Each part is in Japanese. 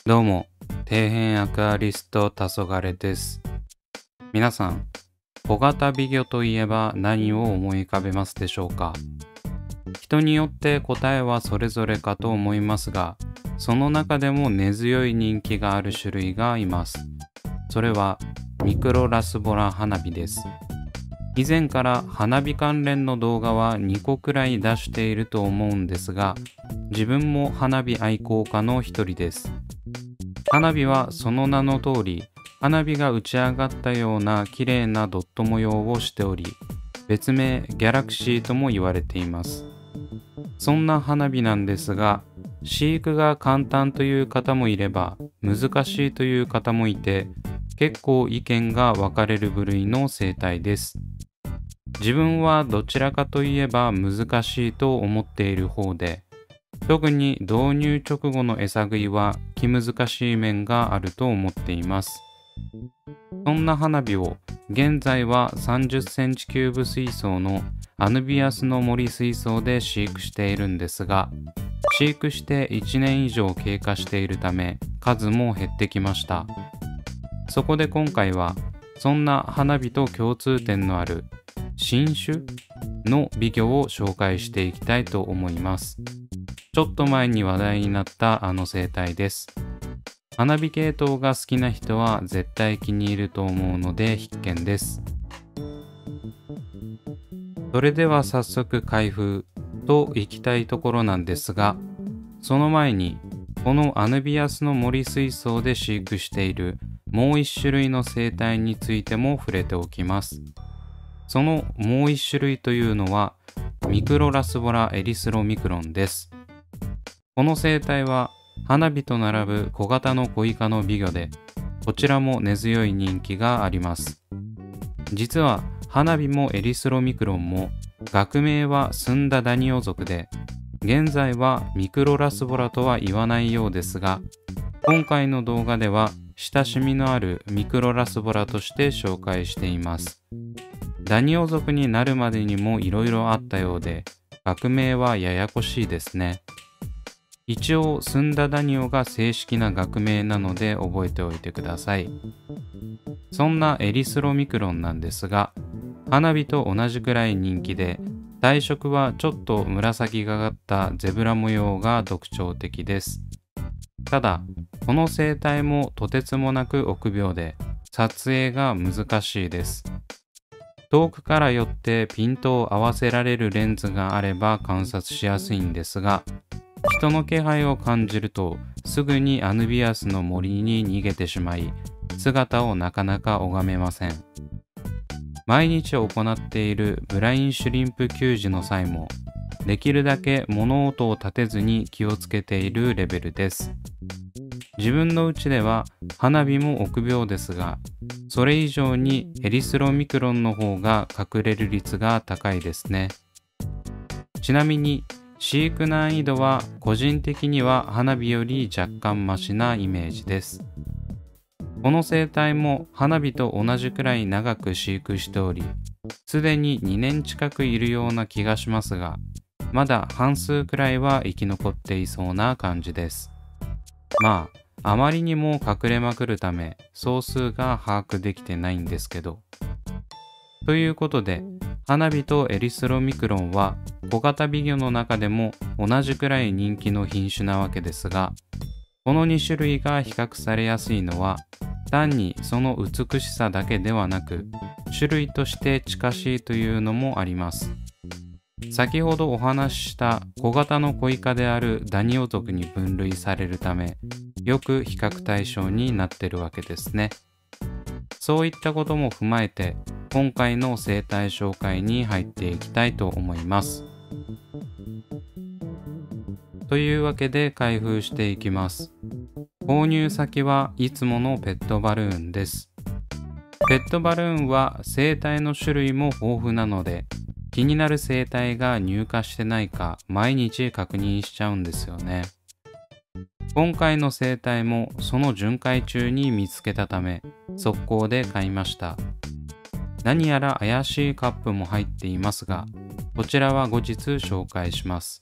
どうも、底辺アクアリスト黄昏です。皆さん、小型美魚といえば何を思い浮かべますでしょうか？人によって答えはそれぞれかと思いますが、その中でも根強い人気がある種類がいます。それはミクロラスボラ花火です。以前から花火関連の動画は2個くらい出していると思うんですが、自分も花火愛好家の一人です。花火はその名の通り、花火が打ち上がったような綺麗なドット模様をしており、別名ギャラクシーとも言われています。そんな花火なんですが、飼育が簡単という方もいれば、難しいという方もいて、結構意見が分かれる部類の生態です。自分はどちらかといえば難しいと思っている方で、特に導入直後の餌食いは気難しい面があると思っています。そんな花火を現在は30センチキューブ水槽のアヌビアスの森水槽で飼育しているんですが、飼育して1年以上経過しているため数も減ってきました。そこで今回はそんな花火と共通点のある新種の美魚を紹介していきたいと思います。ちょっと前に話題になったあの生態です。花火系統が好きな人は絶対気に入ると思うので必見です。それでは早速開封といきたいところなんですが、その前にこのアヌビアスの森水槽で飼育しているもう一種類の生態についても触れておきます。そのもう一種類というのはミクロラスボラエリスロミクロンです。この生態は花火と並ぶ小型のコイ科の美魚で、こちらも根強い人気があります。実は花火もエリスロミクロンも学名はスンダダニオ属で、現在はミクロラスボラとは言わないようですが、今回の動画では親しみのあるミクロラスボラとして紹介しています。ダニオ属になるまでにもいろいろあったようで、学名はややこしいですね。一応スンダダニオが正式な学名なので覚えておいてください。そんなエリスロミクロンなんですが、花火と同じくらい人気で、体色はちょっと紫がかったゼブラ模様が特徴的です。ただ、この生態もとてつもなく臆病で、撮影が難しいです。遠くから寄ってピントを合わせられるレンズがあれば観察しやすいんですが、人の気配を感じるとすぐにアヌビアスの森に逃げてしまい、姿をなかなか拝めません。毎日行っているブラインシュリンプ給餌の際も、できるだけ物音を立てずに気をつけているレベルです。自分の家では花火も臆病ですが、それ以上にエリスロミクロンの方が隠れる率が高いですね。ちなみに飼育難易度は個人的には花火より若干マシなイメージです。この生態も花火と同じくらい長く飼育しており、すでに2年近くいるような気がしますが、まだ半数くらいは生き残っていそうな感じです。まあ、あまりにも隠れまくるため、総数が把握できてないんですけど。ということで、花火とエリスロミクロンは小型美魚の中でも同じくらい人気の品種なわけですが、この2種類が比較されやすいのは、単にその美しさだけではなく、種類として近しいというのもあります。先ほどお話しした小型のコイ科であるダニオ属に分類されるため、よく比較対象になっているわけですね。そういったことも踏まえて、今回の生態紹介に入っていきたいと思います。というわけで開封していきます。購入先はいつものペットバルーンです。ペットバルーンは生態の種類も豊富なので、気になる生態が入荷してないか毎日確認しちゃうんですよね。今回の生態もその巡回中に見つけたため、速攻で買いました。何やら怪しいカップも入っていますが、こちらは後日紹介します。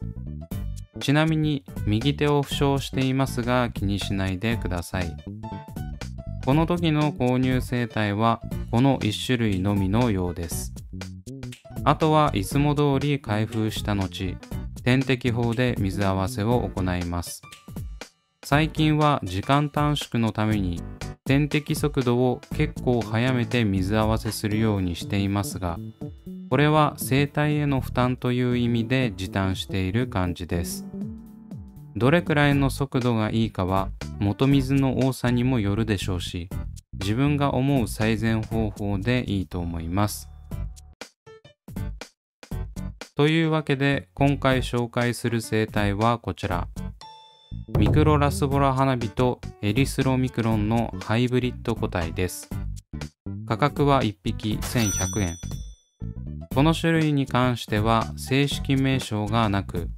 ちなみに右手を負傷していますが気にしないでください。この時の購入生態はこの1種類のみのようです。あとはいつも通り開封した後、点滴法で水合わせを行います。最近は時間短縮のために点滴速度を結構早めて水合わせするようにしていますが、これは生体への負担という意味で時短している感じです。どれくらいの速度がいいかは元水の多さにもよるでしょうし、自分が思う最善方法でいいと思います。というわけで今回紹介する生態はこちら。ミクロラスボラ花火とエリスロミクロンのハイブリッド個体です。価格は1匹1100円。この種類に関しては正式名称がなく、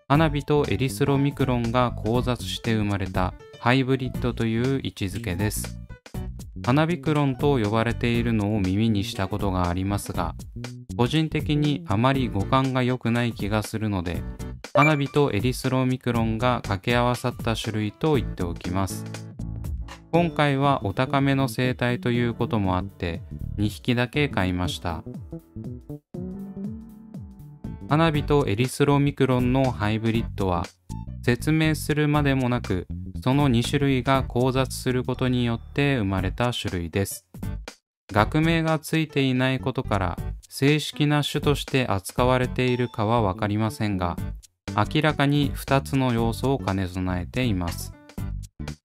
花火とエリスロミクロンが交雑して生まれたハイブリッドという位置づけです。花火クロンと呼ばれているのを耳にしたことがありますが、個人的にあまり語感が良くない気がするので、花火とエリスロミクロンが掛け合わさった種類と言っておきます。今回はお高めの生態ということもあって2匹だけ買いました。花火とエリスロミクロンのハイブリッドは説明するまでもなく、その2種類が交雑することによって生まれた種類です。学名がついていないことから正式な種として扱われているかはわかりませんが、明らかに2つの要素を兼ね備えています。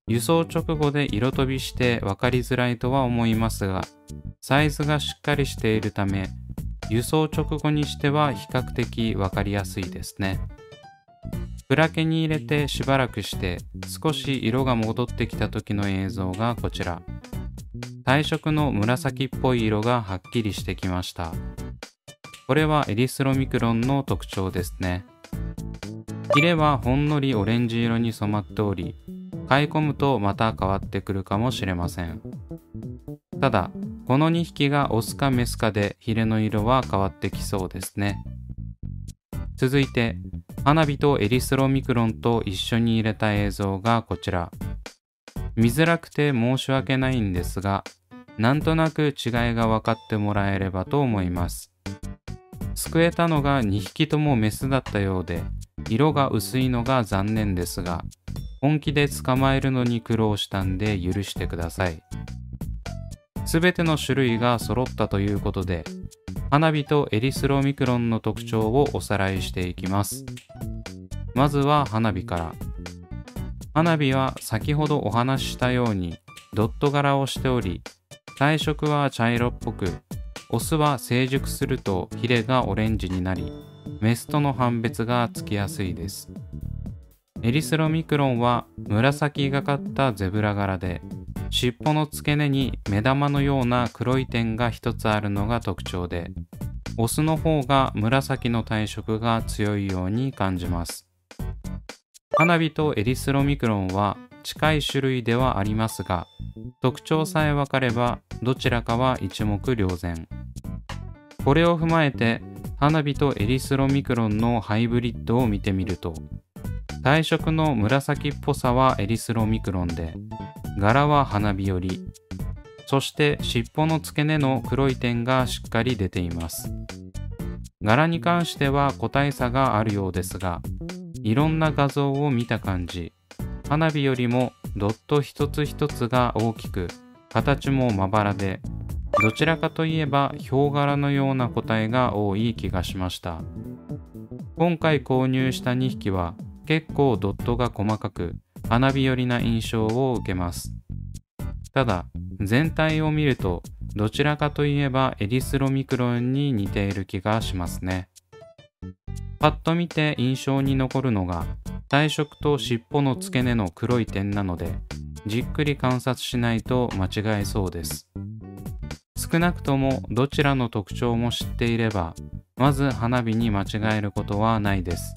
輸送直後で色飛びして分かりづらいとは思いますが、サイズがしっかりしているため、輸送直後にしては比較的分かりやすいですね。プラケに入れてしばらくして少し色が戻ってきた時の映像がこちら。体色の紫っぽい色がはっきりしてきました。これはエリスロミクロンの特徴ですね。ヒレはほんのりオレンジ色に染まっており、飼い込むとまた変わってくるかもしれません。ただ、この2匹がオスかメスかでヒレの色は変わってきそうですね。続いて、花火とエリスロミクロンと一緒に入れた映像がこちら。見づらくて申し訳ないんですが、なんとなく違いが分かってもらえればと思います。救えたのが2匹ともメスだったようで、色が薄いのが残念ですが、本気で捕まえるのに苦労したんで許してください。すべての種類が揃ったということで、花火とエリスロミクロンの特徴をおさらいしていきます。まずは花火から。花火は先ほどお話ししたようにドット柄をしており、体色は茶色っぽく、オスは成熟するとヒレがオレンジになり、メスとの判別がつきやすいです。エリスロミクロンは紫がかったゼブラ柄で、尻尾の付け根に目玉のような黒い点が一つあるのが特徴で、オスの方が紫の体色が強いように感じます。花火とエリスロミクロンは近い種類ではありますが、特徴さえ分かればどちらかは一目瞭然。これを踏まえて花火とエリスロミクロンのハイブリッドを見てみると、体色の紫っぽさはエリスロミクロンで、柄は花火寄り、そして尻尾の付け根の黒い点がしっかり出ています。柄に関しては個体差があるようですが、いろんな画像を見た感じ、花火よりもドット一つ一つが大きく、形もまばらで、どちらかといえばヒョウ柄のような個体が多い気がしました。今回購入した2匹は結構ドットが細かく、花火寄りな印象を受けます。ただ、全体を見るとどちらかといえばエリスロミクロンに似ている気がしますね。パッと見て印象に残るのが体色と尻尾の付け根の黒い点なので、じっくり観察しないと間違えそうです。少なくともどちらの特徴も知っていれば、まず花火に間違えることはないです。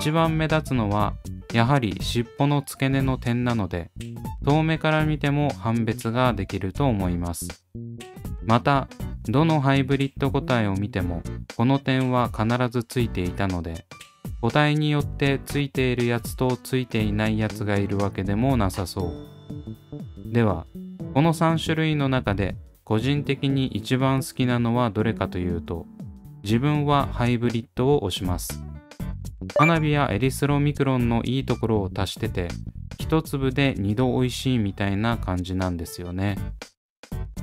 一番目立つのはやはり尻尾の付け根の点なので、遠目から見ても判別ができると思います。またどのハイブリッド個体を見てもこの点は必ずついていたので、個体によってついているやつとついていないやつがいるわけでもなさそう。では、この3種類の中で個人的に一番好きなのはどれかというと、自分はハイブリッドを推します。花火やエリスロミクロンのいいところを足してて、一粒で2度美味しいみたいな感じなんですよね。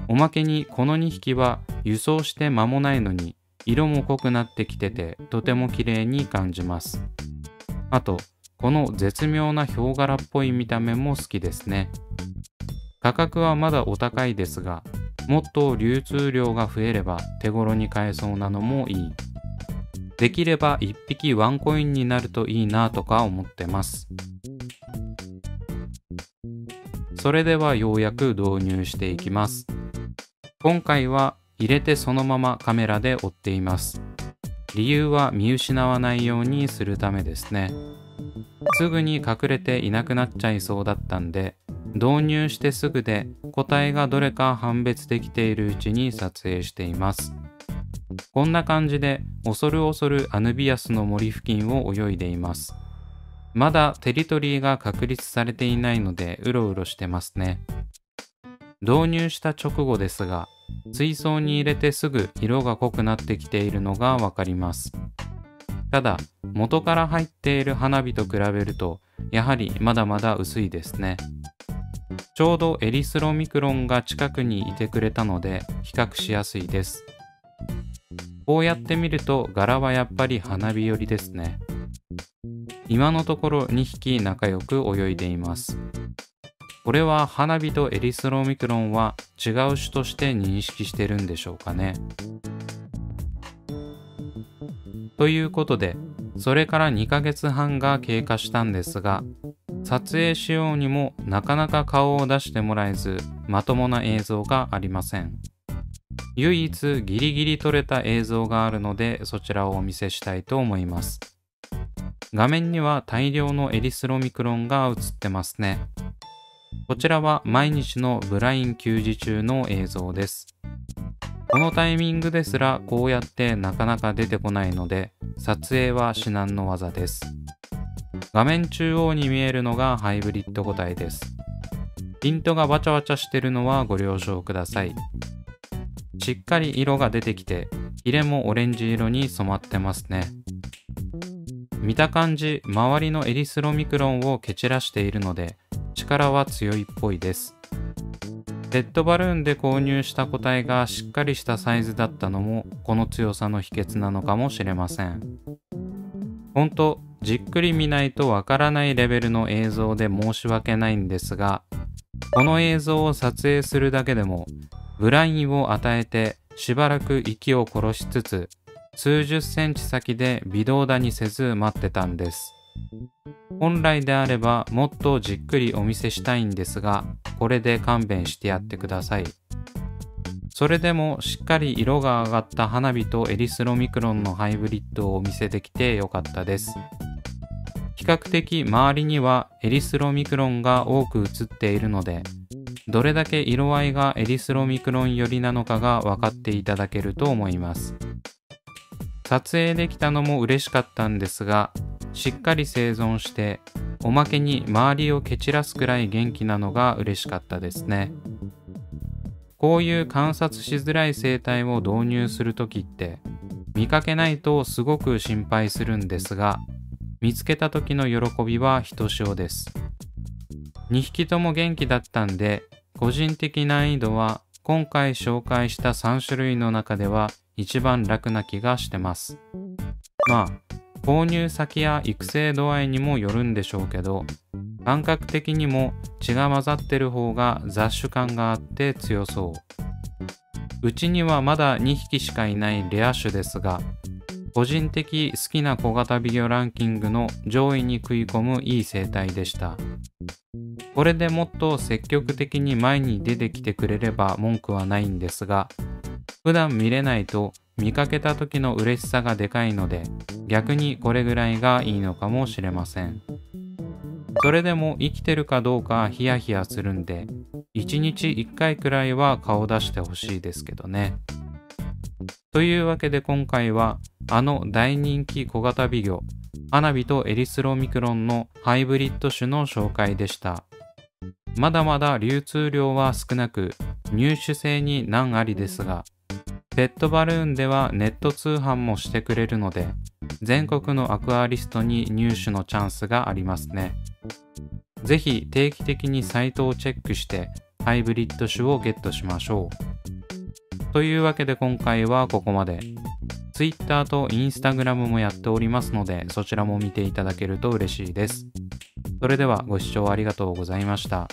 おまけにこの2匹は輸送して間もないのに色も濃くなってきてて、とても綺麗に感じます。あと、この絶妙なヒョウ柄っぽい見た目も好きですね。価格はまだお高いですが、もっと流通量が増えれば手頃に買えそうなのもいい。できれば1匹ワンコインになるといいなとか思ってます。それではようやく導入していきます。今回は入れてそのままカメラで追っています。理由は見失わないようにするためですね。すぐに隠れていなくなっちゃいそうだったんで、導入してすぐで個体がどれか判別できているうちに撮影しています。こんな感じで恐る恐るアヌビアスの森付近を泳いでいます。まだテリトリーが確立されていないのでうろうろしてますね。導入した直後ですが、水槽に入れてすぐ色が濃くなってきているのがわかります。ただ、元から入っている花火と比べると、やはりまだまだ薄いですね。ちょうどエリスロミクロンが近くにいてくれたので比較しやすいです。こうやって見ると柄はやっぱり花火寄りですね。今のところ2匹仲良く泳いでいます。これは花火とエリスロミクロンは違う種として認識してるんでしょうかね。ということで、それから2ヶ月半が経過したんですが、撮影しようにもなかなか顔を出してもらえず、まともな映像がありません。唯一ギリギリ撮れた映像があるので、そちらをお見せしたいと思います。画面には大量のエリスロミクロンが映ってますね。こちらは毎日のブライン給餌中の映像です。このタイミングですらこうやってなかなか出てこないので、撮影は至難の業です。画面中央に見えるのがハイブリッド個体です。ピントがわちゃわちゃしてるのはご了承ください。しっかり色が出てきて、ヒレもオレンジ色に染まってますね。見た感じ、周りのエリスロミクロンを蹴散らしているので、力は強いっぽいです。レッドバルーンで購入した個体がしっかりしたサイズだったのも、この強さの秘訣なのかもしれません。ほんと、じっくり見ないとわからないレベルの映像で申し訳ないんですが、この映像を撮影するだけでも、ブラインを与えてしばらく息を殺しつつ、数十センチ先で微動だにせず待ってたんです。本来であればもっとじっくりお見せしたいんですが、これで勘弁してやってください。それでもしっかり色が上がった花火とエリスロミクロンのハイブリッドをお見せできてよかったです。比較的周りにはエリスロミクロンが多く映っているので、どれだけ色合いがエリスロミクロン寄りなのかが分かっていただけると思います。撮影できたのも嬉しかったんですが、しっかり生存して、おまけに周りを蹴散らすくらい元気なのが嬉しかったですね。こういう観察しづらい生態を導入するときって、見かけないとすごく心配するんですが、見つけた時の喜びはひとしおです。2匹とも元気だったんで、個人的難易度は今回紹介した3種類の中では一番楽な気がしてます。まあ、購入先や育成度合いにもよるんでしょうけど、感覚的にも血が混ざってる方が雑種感があって強そう。うちにはまだ2匹しかいないレア種ですが、個人的好きな小型美魚ランキングの上位に食い込むいい生態でした。これでもっと積極的に前に出てきてくれれば文句はないんですが、普段見れないと見かけた時の嬉しさがでかいので、逆にこれぐらいがいいのかもしれません。それでも生きてるかどうかヒヤヒヤするんで、1日1回くらいは顔出してほしいですけどね。というわけで今回はあの大人気小型美魚花火とエリスロミクロンのハイブリッド種の紹介でした。まだまだ流通量は少なく入手制に難ありですが、ペットバルーンではネット通販もしてくれるので、全国のアクアリストに入手のチャンスがありますね。ぜひ定期的にサイトをチェックしてハイブリッド種をゲットしましょう。というわけで今回はここまで。Twitter と Instagram もやっておりますので、そちらも見ていただけると嬉しいです。それではご視聴ありがとうございました。